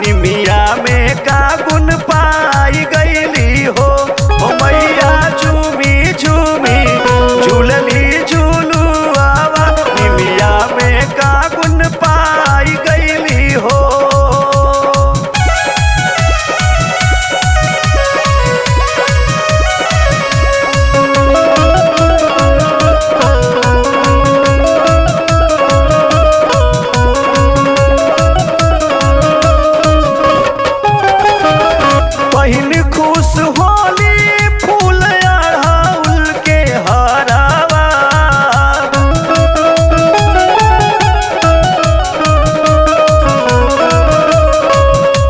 निमिया में का गुण पाई गईली हो। ओ मैया झूमी झूमी झूलली झूलुआवा, निमिया में का गुण पाई गईली हो। पहिन खुश होली फूल अड़हुल के हरावा,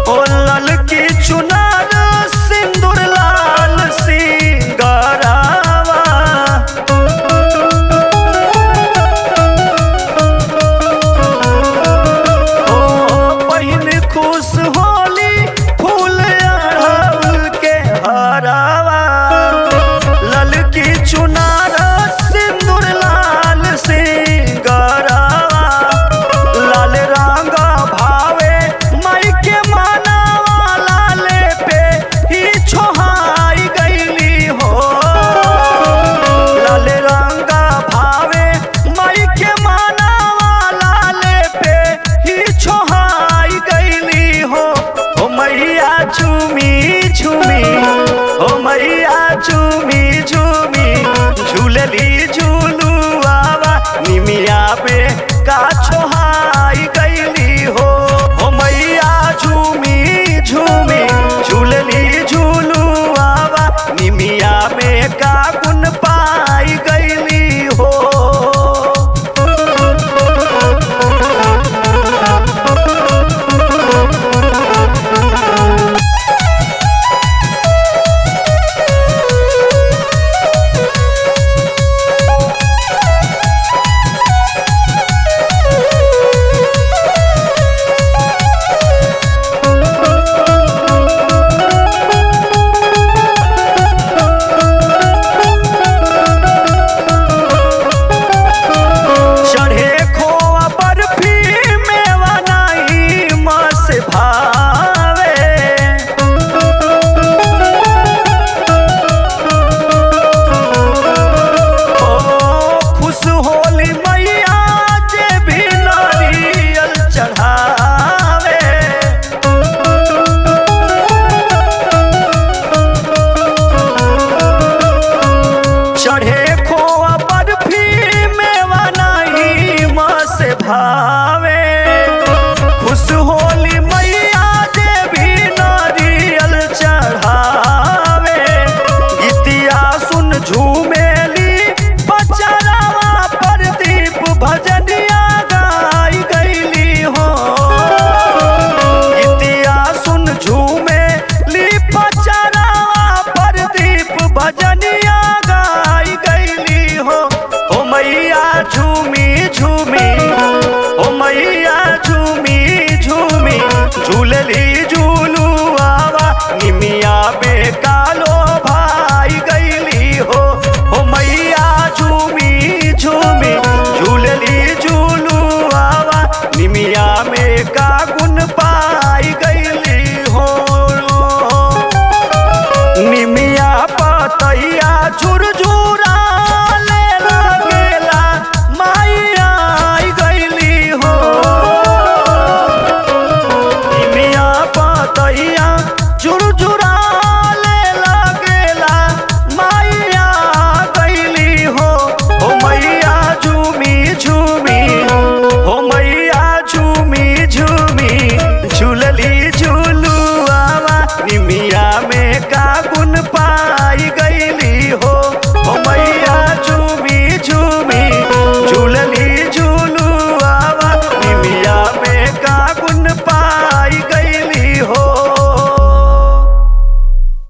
ओ ललकी चुनर सिंदूर लाल सिंगारावा। ओ पहिन खुश होली फूल अड़हुल के हरावा, ललकी चुनार सिंदूर लाल सिंगारावा। लाल रंग भावे माई के मानावा, लाले पे ही छोहाई गईली हो। लाल रंग भावे माई के मानावा, लाले पे ही छोहाई गईली हो। ओ मैया झूमी झूमी, ओ मैया झूमी झूमी झूलली झूलुआवा, निमिया पे का छोहाई गईली हो। ओ मैया झूमी झूमी झूलली झूलुआवा, निमिया में का गुण पाई गईली हो। चढ़े खोआ बर्फी मेवा नाही मस भावे, ओ खुश होली मैया जे भी नारियल चढ़ावे। चढ़े खोआ बर्फी मेवा नाही मस भावे, खुश होली मैया जे भी नारियल चढ़ावे। गीतिया सुन झूमेली बचरावा, प्रदीप भजनिया गाई गईली हो। गीतिया सुन झूमेली बचरावा, प्रदीप भजनिया गाई गईली हो। ओ मैया झूमी झूमी, ओ मैया झूमी झूमी झूलली झूलुआवा, निमिया में कालो भाई गईली हो। ओ मैया झूमी झूमी झूलली झूलुआवा, निमिया में का गुण पाई गईली हो। निमिया पतैया झुरझुरा ले लगेला, माइया आई गईली हो। निमिया पतैया झुरझुरा ले लगेला, माइया गईली हो। ओ मैया झूमी झूमी, ओ मैया झूमी झूमी झूलली झूलुआवा, निमिया में का